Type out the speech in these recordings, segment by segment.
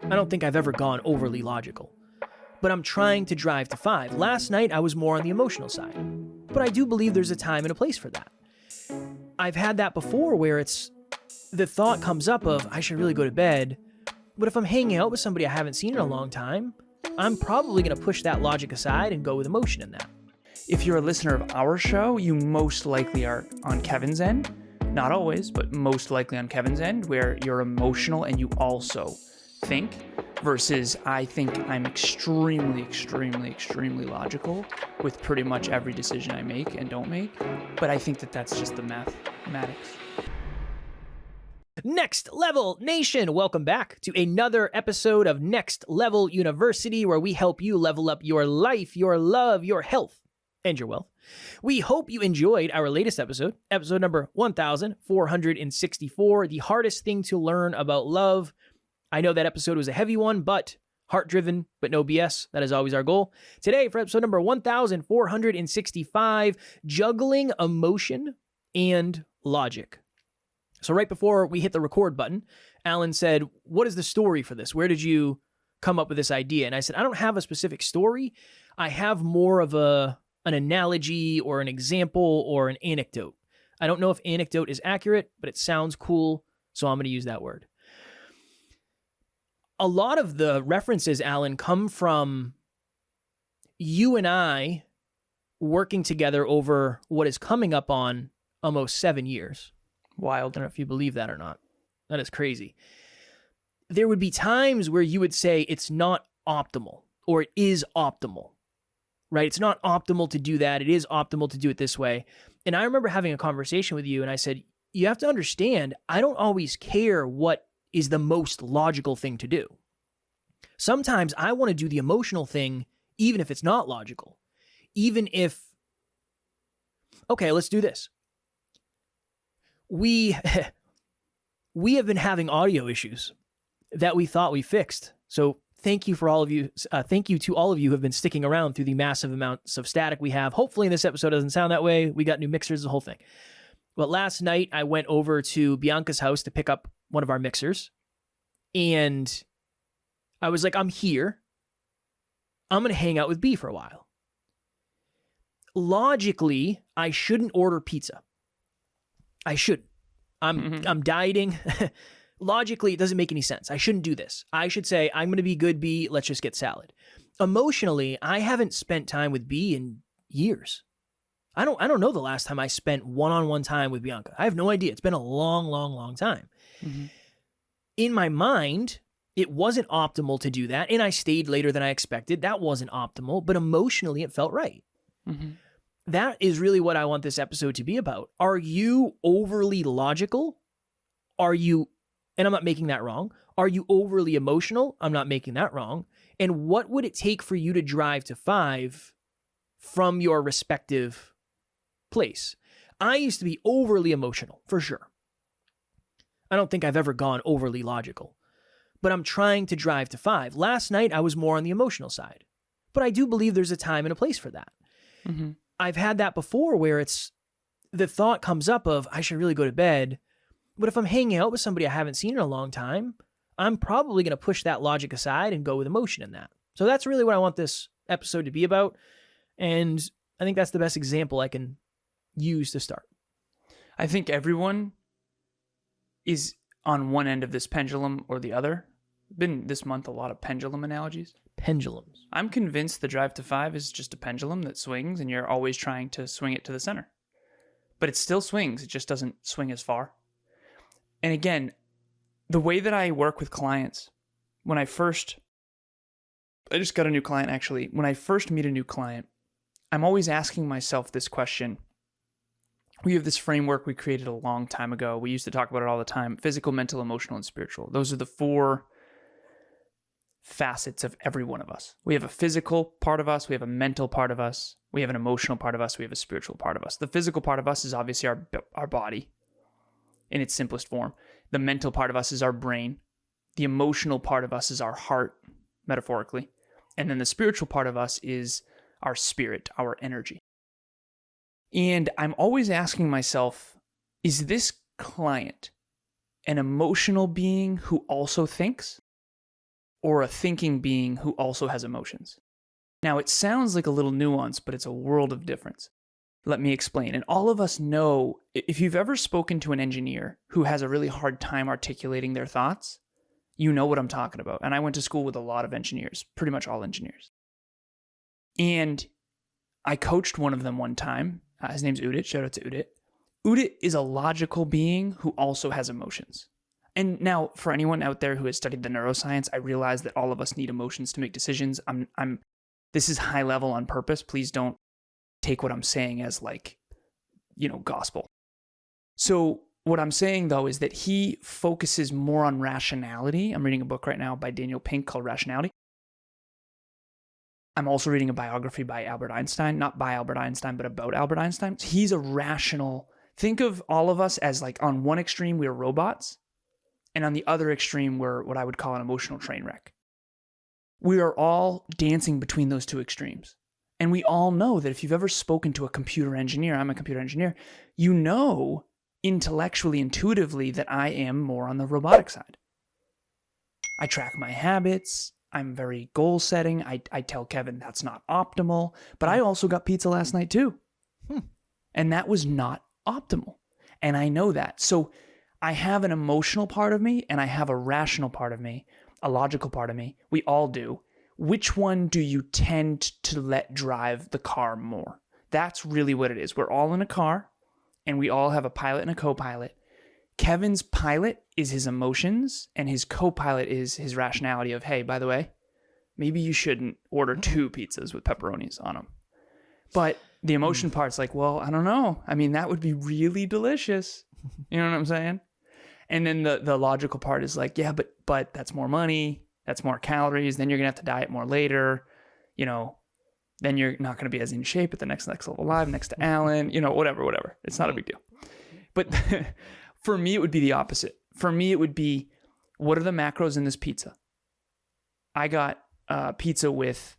I don't think I've ever gone overly logical. But I'm trying to drive to 5. Last night, I was more on the emotional side. But I do believe there's a time and a place for that. I've had that before where the thought comes up of, I should really go to bed. But if I'm hanging out with somebody I haven't seen in a long time, I'm probably going to push that logic aside and go with emotion in that. If you're a listener of our show, you most likely are on Kevin's end. Not always, but most likely on Kevin's end, where you're emotional and you also think, versus I think I'm extremely, extremely, extremely logical with pretty much every decision I make and don't make. But I think that that's just the mathematics. Next Level Nation, welcome back to another episode of Next Level University, where we help you level up your life, your love, your health, and your wealth. We hope you enjoyed our latest episode number 1464, the hardest thing to learn about love. I know that episode was a heavy one, but heart-driven, but no BS. That is always our goal. Today, for episode number 1465, juggling emotion and logic. So right before we hit the record button, Alan said, what is the story for this? Where did you come up with this idea? And I said, I don't have a specific story. I have more of an analogy or an example or an anecdote. I don't know if anecdote is accurate, but it sounds cool, so I'm going to use that word. A lot of the references, Alan, come from you and I working together over what is coming up on almost 7 years. Wild. I don't know if you believe that or not. That is crazy. There would be times where you would say it's not optimal or it is optimal, right? It's not optimal to do that. It is optimal to do it this way. And I remember having a conversation with you and I said, you have to understand, I don't always care what is the most logical thing to do. Sometimes I want to do the emotional thing, even if it's not logical. Even if, okay, let's do this. We have been having audio issues that we thought we fixed. So thank you for all of you. Thank you to all of you who have been sticking around through the massive amounts of static we have. Hopefully this episode doesn't sound that way. We got new mixers, the whole thing. But last night I went over to Bianca's house to pick up one of our mixers. And I was like, I'm here. I'm going to hang out with B for a while. Logically, I shouldn't order pizza. I shouldn't. I'm dieting. Logically, it doesn't make any sense. I shouldn't do this. I should say, I'm going to be good, B. Let's just get salad. Emotionally, I haven't spent time with B in years. I don't know the last time I spent one-on-one time with Bianca. I have no idea. It's been a long, long, long time. Mm-hmm. In my mind, it wasn't optimal to do that, and I stayed later than I expected. That wasn't optimal, but emotionally, it felt right. Mm-hmm. That is really what I want this episode to be about. Are you overly logical? Are you, and I'm not making that wrong, are you overly emotional? I'm not making that wrong. And what would it take for you to drive to 5 from your respective place? I used to be overly emotional, for sure. I don't think I've ever gone overly logical, but I'm trying to drive to 5. Last night, I was more on the emotional side, but I do believe there's a time and a place for that. Mm-hmm. I've had that before where the thought comes up of, I should really go to bed. But if I'm hanging out with somebody I haven't seen in a long time, I'm probably going to push that logic aside and go with emotion in that. So that's really what I want this episode to be about. And I think that's the best example I can use to start. I think everyone is on one end of this pendulum or the other. Been this month a lot of pendulum analogies. Pendulums. I'm convinced the drive to 5 is just a pendulum that swings and you're always trying to swing it to the center. But it still swings, it just doesn't swing as far. And again, the way that I work with clients, I just got a new client actually. When I first meet a new client, I'm always asking myself this question. We have this framework we created a long time ago. We used to talk about it all the time. Physical, mental, emotional, and spiritual. Those are the 4 facets of every one of us. We have a physical part of us. We have a mental part of us. We have an emotional part of us. We have a spiritual part of us. The physical part of us is obviously our body in its simplest form. The mental part of us is our brain. The emotional part of us is our heart, metaphorically. And then the spiritual part of us is our spirit, our energy. And I'm always asking myself, is this client an emotional being who also thinks? or a thinking being who also has emotions? Now, it sounds like a little nuance, but it's a world of difference. Let me explain. And all of us know, if you've ever spoken to an engineer who has a really hard time articulating their thoughts, you know what I'm talking about. And I went to school with a lot of engineers, pretty much all engineers. And I coached one of them one time. His name's Udit. Shout out to Udit. Udit is a logical being who also has emotions. And now, for anyone out there who has studied the neuroscience, I realize that all of us need emotions to make decisions. This is high level on purpose. Please don't take what I'm saying as gospel. So what I'm saying, though, is that he focuses more on rationality. I'm reading a book right now by Daniel Pink called Rationality. I'm also reading a biography by Albert Einstein, not by Albert Einstein, but about Albert Einstein. He's a rational. Think of all of us as on one extreme, we're robots. And on the other extreme, we're what I would call an emotional train wreck. We are all dancing between those two extremes. And we all know that if you've ever spoken to a computer engineer, I'm a computer engineer, you know intellectually, intuitively that I am more on the robotic side. I track my habits. I'm very goal setting. I tell Kevin that's not optimal, but I also got pizza last night too. And that was not optimal. And I know that. So I have an emotional part of me and I have a rational part of me, a logical part of me. We all do. Which one do you tend to let drive the car more? That's really what it is. We're all in a car and we all have a pilot and a co-pilot. Kevin's pilot is his emotions and his co-pilot is his rationality of, hey, by the way, maybe you shouldn't order 2 pizzas with pepperonis on them. But the emotion part's like, well, I don't know. I mean, that would be really delicious. You know what I'm saying? And then the logical part is like, yeah, but that's more money. That's more calories. Then you're going to have to diet more later. Then you're not going to be as in shape at the next level live next to Alan, whatever. It's not a big deal. But for me, it would be the opposite. For me, it would be, what are the macros in this pizza? I got pizza with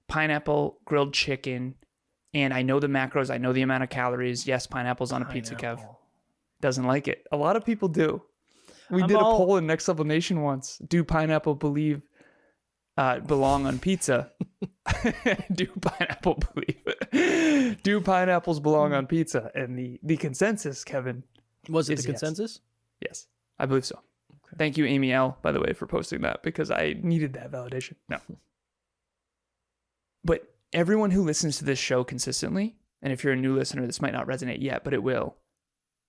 pineapple, grilled chicken, and I know the macros. I know the amount of calories. Yes, pineapple's on a pizza, Kev. Doesn't like it. A lot of people do. We did a poll in Next Level Nation once. Do pineapple belong on pizza? Do pineapples belong on pizza? And the consensus, Kevin, was it the consensus? Yes, I believe so. Okay. Thank you, Amy L, by the way, for posting that because I needed that validation. No. But everyone who listens to this show consistently, and if you're a new listener, this might not resonate yet, but it will.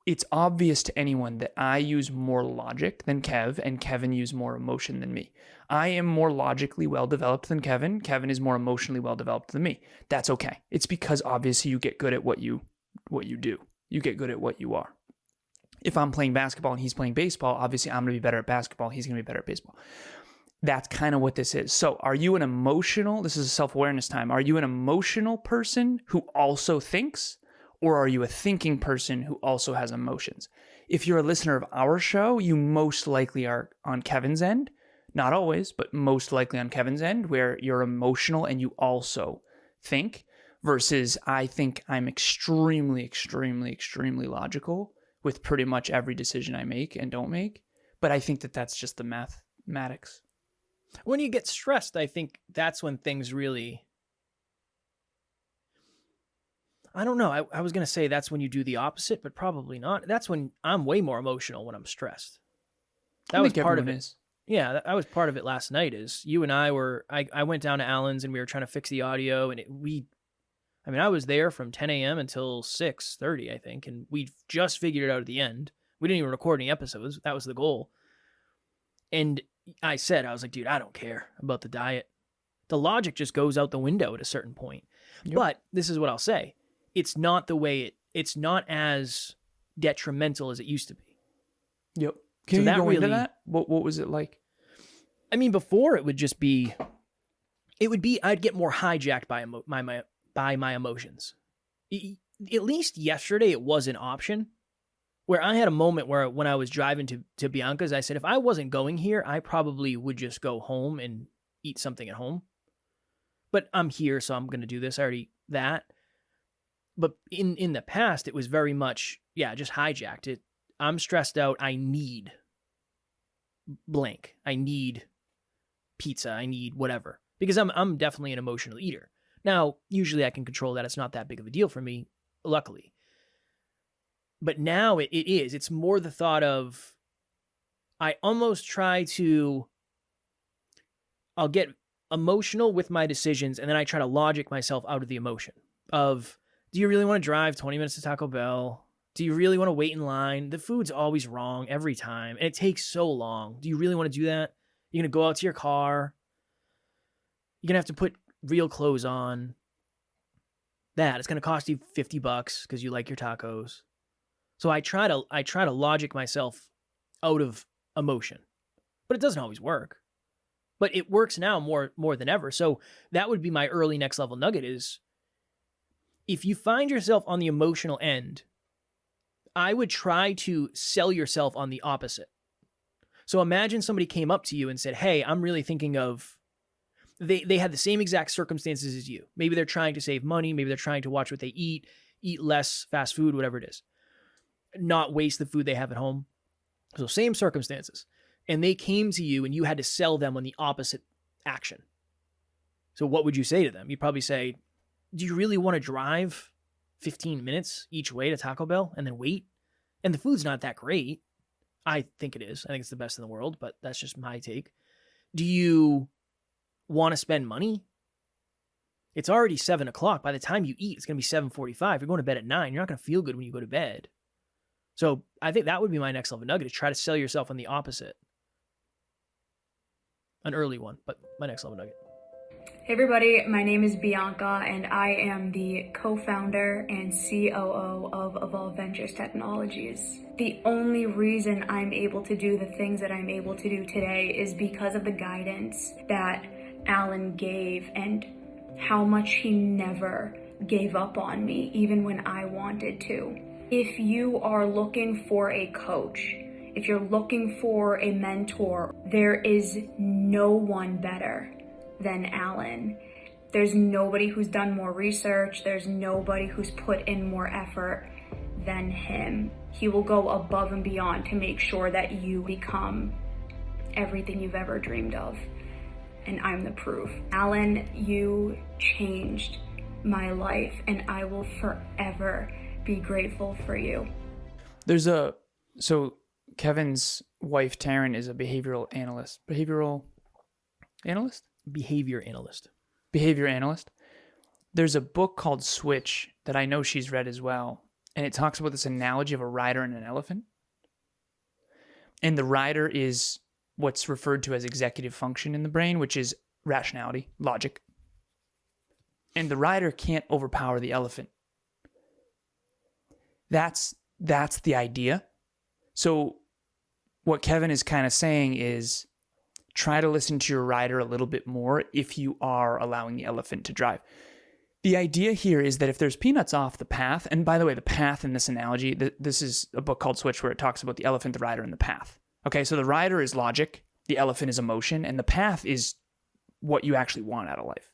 It's obvious to anyone that I use more logic than Kev, and Kevin uses more emotion than me. I am more logically well-developed than Kevin. Kevin is more emotionally well-developed than me. That's okay. It's because obviously you get good at what you do. You get good at what you are. If I'm playing basketball and he's playing baseball, obviously I'm going to be better at basketball. He's going to be better at baseball. That's kind of what this is. So are you this is a self-awareness time. Are you an emotional person who also thinks? Or are you a thinking person who also has emotions? If you're a listener of our show, you most likely are on Kevin's end. Not always, but most likely on Kevin's end, where you're emotional and you also think, versus I think I'm extremely, extremely, extremely logical with pretty much every decision I make and don't make. But I think that that's just the mathematics. When you get stressed, I think that's when things really... I don't know. I was going to say that's when you do the opposite, but probably not. That's when I'm way more emotional when I'm stressed. That was part of it. Yeah, that was part of it last night is you and I went down to Alan's and we were trying to fix the audio and I was there from 10 a.m. until 6:30, I think. And we just figured it out at the end. We didn't even record any episodes. That was the goal. And I was like, dude, I don't care about the diet. The logic just goes out the window at a certain point. Yep. But this is what I'll say. It's not it's not as detrimental as it used to be. Yep. Can you go into that? What was it like? I mean, before it would be I'd get more hijacked by my emotions. At least yesterday it was an option where I had a moment where when I was driving to Bianca's, I said, if I wasn't going here, I probably would just go home and eat something at home. But I'm here, so I'm going to do this. I already that. But in the past, it was very much, just hijacked it. I'm stressed out. I need blank. I need pizza, I need whatever. Because I'm definitely an emotional eater. Now, usually I can control that. It's not that big of a deal for me, luckily. But now it is. It's more the thought of, I almost try to, I'll get emotional with my decisions, and then I try to logic myself out of the emotion of, do you really want to drive 20 minutes to Taco Bell? Do you really want to wait in line? The food's always wrong every time, and it takes so long. Do you really want to do that? You're going to go out to your car. You're going to have to put real clothes on. It's going to cost you $50 because you like your tacos. So I try to logic myself out of emotion, but it doesn't always work. But it works now more than ever. So that would be my early next level nugget is, if you find yourself on the emotional end, I would try to sell yourself on the opposite. So imagine somebody came up to you and said, hey, I'm really thinking of, they had the same exact circumstances as you. Maybe they're trying to save money. Maybe they're trying to watch what they eat less fast food, whatever it is. Not waste the food they have at home. So same circumstances. And they came to you and you had to sell them on the opposite action. So what would you say to them? You'd probably say, do you really want to drive 15 minutes each way to Taco Bell and then wait? And the food's not that great. I think it is. I think it's the best in the world, but that's just my take. Do you want to spend money? It's already 7 o'clock. By the time you eat, it's going to be 7:45. You're going to bed at 9. You're not going to feel good when you go to bed. So I think that would be my next level nugget, is try to sell yourself on the opposite. An early one, but my next level nugget. Hey everybody, my name is Bianca and I am the co-founder and COO of Evolve Ventures Technologies. The only reason I'm able to do the things that I'm able to do today is because of the guidance that Alan gave and how much he never gave up on me, even when I wanted to. If you are looking for a coach, if you're looking for a mentor, there is no one better than Alan. There's nobody who's done more research. There's nobody who's put in more effort than him. He will go above and beyond to make sure that you become everything you've ever dreamed of. And I'm the proof. Alan, you changed my life and I will forever be grateful for you. So Kevin's wife, Taryn, is a behavior analyst. Behavior analyst. There's a book called Switch that I know she's read as well. And it talks about this analogy of a rider and an elephant. And the rider is what's referred to as executive function in the brain, which is rationality, logic. And the rider can't overpower the elephant. That's the idea. So what Kevin is kind of saying is, try to listen to your rider a little bit more if you are allowing the elephant to drive. The idea here is that if there's peanuts off the path, and by the way, the path in this analogy, this is a book called Switch where it talks about the elephant, the rider, and the path. Okay, so the rider is logic, the elephant is emotion, and the path is what you actually want out of life.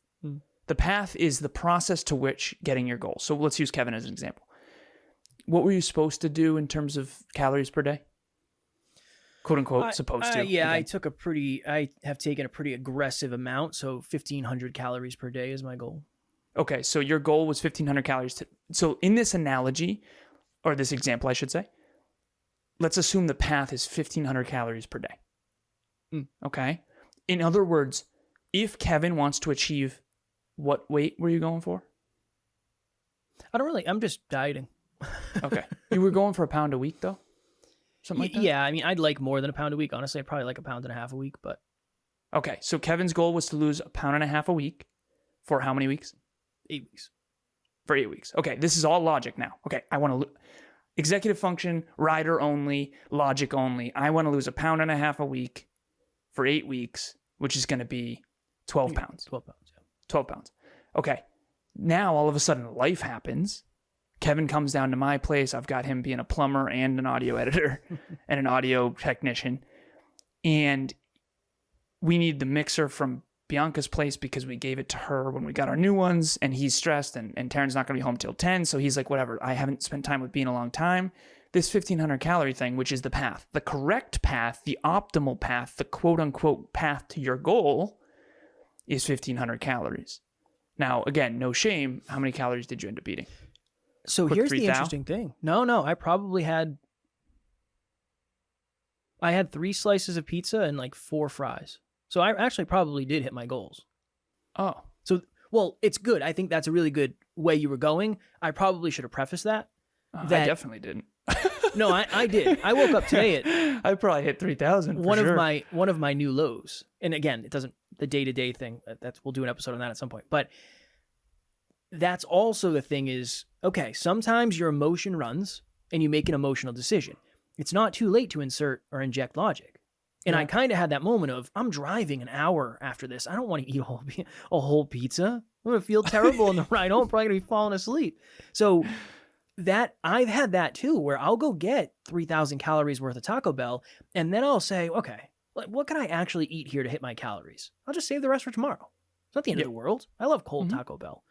The path is the process to which getting your goal. So let's use Kevin as an example. What were you supposed to do in terms of calories per day? Quote unquote, supposed to. Yeah, again. I have taken a pretty aggressive amount. So 1,500 calories per day is my goal. Okay, so your goal was 1,500 calories. So in this analogy, or this example, I should say, let's assume the path is 1,500 calories per day. Okay? In other words, if Kevin wants to achieve, what weight were you going for? I'm just dieting. Okay. You were going for a pound a week though? Something like that? Yeah, I mean, I'd like more than a pound a week. Honestly, I'd probably like 1.5 pounds a week, but... Okay, so Kevin's goal was to lose 1.5 pounds a week for how many weeks? 8 weeks. For 8 weeks. Okay, this is all logic now. Okay, I want to... Executive function, rider only, logic only. I want to lose 1.5 pounds a week for 8 weeks, which is going to be 12 pounds. 12 pounds, yeah. 12 pounds. Okay, now all of a sudden life happens. Kevin comes down to my place. I've got him being a plumber and an audio editor and an audio technician. And we need the mixer from Bianca's place because we gave it to her when we got our new ones. And he's stressed and Taryn's not going to be home till 10. So he's like, whatever, I haven't spent time with Bean in a long time. this 1500 calorie thing, which is the path, the correct path, the optimal path, the quote unquote path to your goal is 1500 calories. Now, again, no shame. How many calories did you end up eating? So Quick here's 3,000? the interesting thing. No, I had 3 slices of pizza and like 4 fries. So I actually probably did hit my goals. Oh, So, well, it's good. I think that's a really good way you were going. I probably should have prefaced that. I That- definitely didn't. No, I did. I woke up today at I probably hit 3,000 for one sure. of my new lows. And again, it doesn't, the day-to-day thing, we'll do an episode on that at some point. But that's also the thing is, okay, sometimes your emotion runs and you make an emotional decision. It's not too late to insert or inject logic. And Yeah. I kind of had that moment of, I'm driving an hour after this. I don't want to eat a whole pizza. I'm going to feel terrible on the ride home. Probably going to be falling asleep. So that I've had that too, where I'll go get 3,000 calories worth of Taco Bell. And then I'll say, okay, what can I actually eat here to hit my calories? I'll just save the rest for tomorrow. It's not the end of the world. I love cold Taco Bell.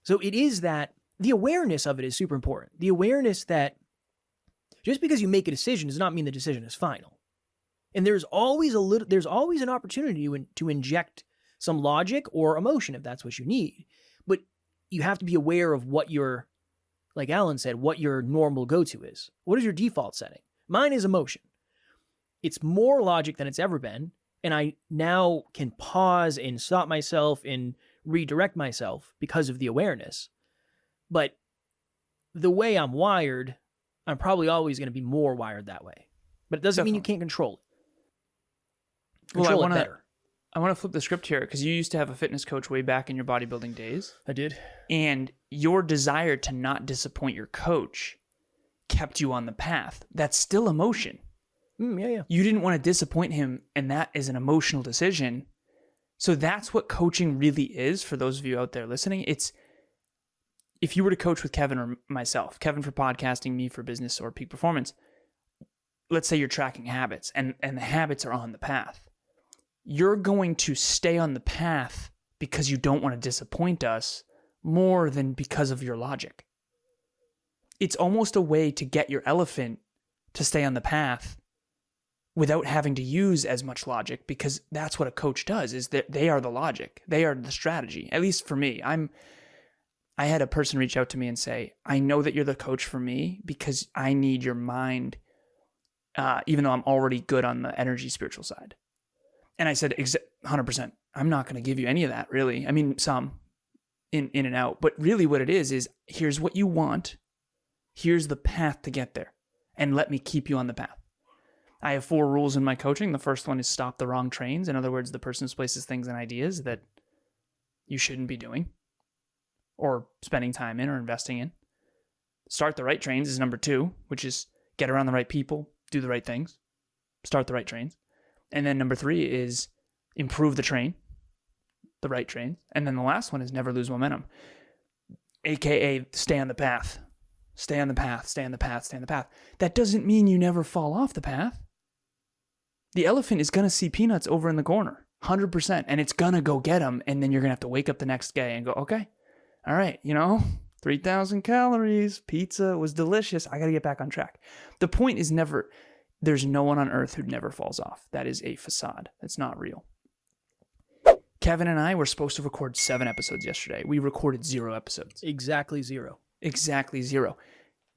So it is that the awareness of it is super important. The awareness that just because you make a decision does not mean the decision is final. And there's always an opportunity to inject some logic or emotion if that's what you need. But you have to be aware of what your, like Alan said, what your normal go-to is. What is your default setting? Mine is emotion. It's more logic than it's ever been. And I now can pause and stop myself and redirect myself because of the awareness. But the way I'm wired, I'm probably always going to be more wired that way. But it doesn't mean you can't control it. Control it better. I want to flip the script here because you used to have a fitness coach way back in your bodybuilding days. I did. And your desire to not disappoint your coach kept you on the path. That's still emotion. Yeah. You didn't want to disappoint him, and that is an emotional decision. So that's what coaching really is for those of you out there listening. It's if you were to coach with Kevin or myself, Kevin for podcasting, me for business or peak performance, let's say you're tracking habits and the habits are on the path. You're going to stay on the path because you don't want to disappoint us more than because of your logic. It's almost a way to get your elephant to stay on the path without having to use as much logic, because that's what a coach does, is that they are the logic. They are the strategy. At least for me, I had a person reach out to me and say, I know that you're the coach for me because I need your mind, even though I'm already good on the energy spiritual side. And I said, 100%, I'm not going to give you any of that, really. I mean, some in and out. But really what it is here's what you want. Here's the path to get there. And let me keep you on the path. I have 4 rules in my coaching. The first one is stop the wrong trains. In other words, the person who places things and ideas that you shouldn't be doing or spending time in or investing in. Start the right trains is number 2, which is get around the right people, do the right things, start the right trains. And then number 3 is improve the train, the right trains. And then the last one is never lose momentum, AKA stay on the path, stay on the path, stay on the path, stay on the path. That doesn't mean you never fall off the path. The elephant is going to see peanuts over in the corner, 100%, and it's going to go get them. And then you're going to have to wake up the next day and go, okay, all right, 3,000 calories, pizza was delicious. I got to get back on track. The point is there's no one on earth who never falls off. That is a facade. That's not real. Kevin and I were supposed to record 7 episodes yesterday. We recorded 0 episodes. Exactly 0. Exactly 0.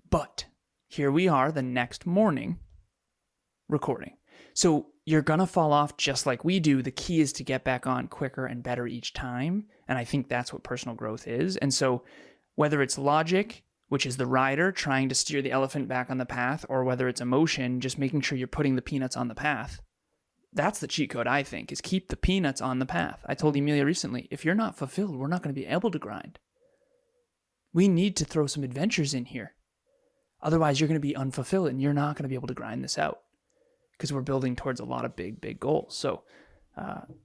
But here we are the next morning recording. So you're going to fall off just like we do. The key is to get back on quicker and better each time. And I think that's what personal growth is. And so whether it's logic, which is the rider trying to steer the elephant back on the path, or whether it's emotion, just making sure you're putting the peanuts on the path, that's the cheat code, I think, is keep the peanuts on the path. I told Emilia recently, if you're not fulfilled, we're not going to be able to grind. We need to throw some adventures in here. Otherwise, you're going to be unfulfilled and you're not going to be able to grind this out because we're building towards a lot of big, big goals. So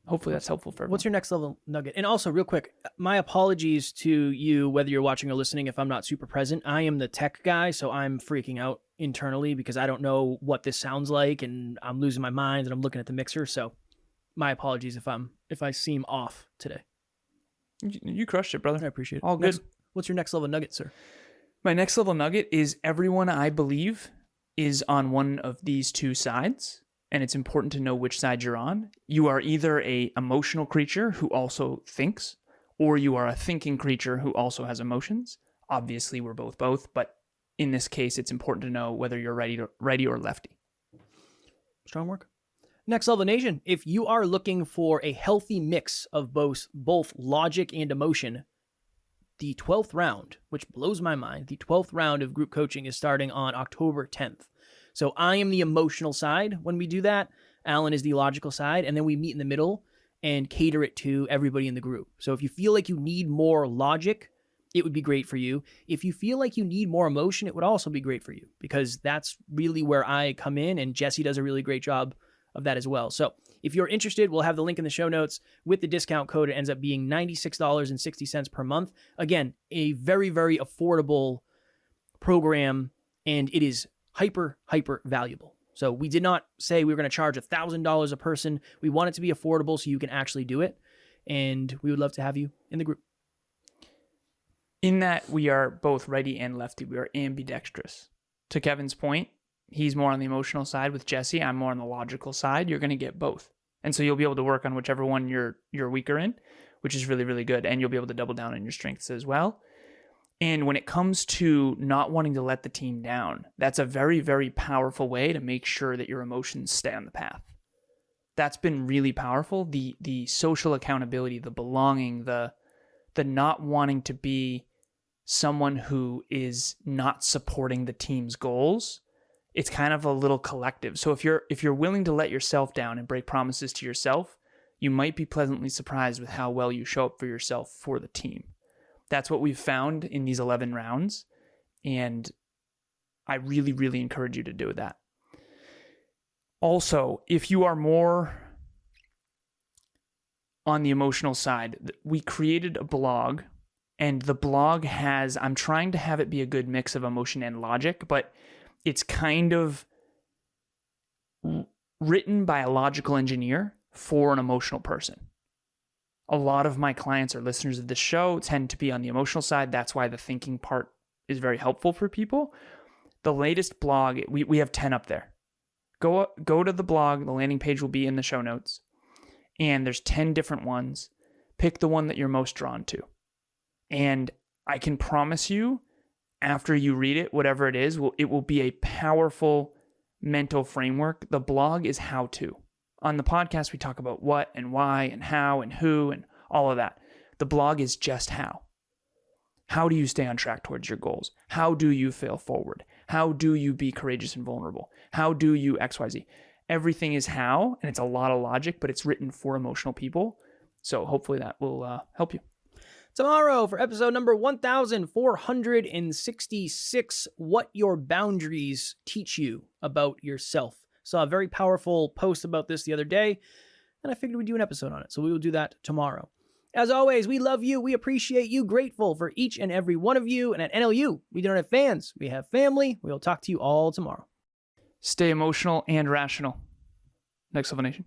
hopefully that's helpful for everyone. What's your next level nugget? And also, real quick, my apologies to you, whether you're watching or listening, if I'm not super present. I am the tech guy, so I'm freaking out internally because I don't know what this sounds like, and I'm losing my mind, and I'm looking at the mixer. So my apologies if I seem off today. You crushed it, brother. I appreciate it. All good. What's your next level nugget, sir? My next level nugget is everyone I believe is on one of these two sides, and it's important to know which side you're on. You are either a emotional creature who also thinks, or you are a thinking creature who also has emotions. Obviously, we're both, but in this case, it's important to know whether you're righty or lefty. Strong work. Next Level Nation, if you are looking for a healthy mix of both logic and emotion, the 12th round, which blows my mind, the 12th round of group coaching is starting on October 10th. So I am the emotional side when we do that. Alan is the logical side, and then we meet in the middle and cater it to everybody in the group. So if you feel like you need more logic, it would be great for you. If you feel like you need more emotion, it would also be great for you, because that's really where I come in, and Jesse does a really great job of that as well. So if you're interested, we'll have the link in the show notes. With the discount code, it ends up being $96.60 per month. Again, a very, very affordable program, and it is hyper valuable. So we did not say we were going to charge $1,000 a person. We want it to be affordable so you can actually do it, and we would love to have you in the group. In that we are both righty and lefty, we are ambidextrous. To Kevin's point, he's more on the emotional side with Jesse. I'm more on the logical side. You're going to get both. And so you'll be able to work on whichever one you're weaker in, which is really, really good. And you'll be able to double down on your strengths as well. And when it comes to not wanting to let the team down, that's a very, very powerful way to make sure that your emotions stay on the path. That's been really powerful. The social accountability, the belonging, the not wanting to be someone who is not supporting the team's goals. It's kind of a little collective. So if you're willing to let yourself down and break promises to yourself, you might be pleasantly surprised with how well you show up for yourself for the team. That's what we've found in these 11 rounds, and I really, really encourage you to do that. Also, if you are more on the emotional side, we created a blog, and the blog I'm trying to have it be a good mix of emotion and logic, but it's kind of written by a logical engineer for an emotional person. A lot of my clients or listeners of this show tend to be on the emotional side. That's why the thinking part is very helpful for people. The latest blog, we have 10 up there. Go to the blog. The landing page will be in the show notes. And there's 10 different ones. Pick the one that you're most drawn to. And I can promise you, after you read it, whatever it is, it will be a powerful mental framework. The blog is how to. On the podcast, we talk about what and why and how and who and all of that. The blog is just how. How do you stay on track towards your goals? How do you fail forward? How do you be courageous and vulnerable? How do you XYZ? Everything is how, and it's a lot of logic, but it's written for emotional people. So hopefully that will help you. Tomorrow for episode number 1466, What Your Boundaries Teach You About Yourself. Saw a very powerful post about this the other day, and I figured we'd do an episode on it, so we will do that tomorrow. As always, we love you, we appreciate you, grateful for each and every one of you, and at NLU, we don't have fans, we have family. We will talk to you all tomorrow. Stay emotional and rational. Next Level Nation.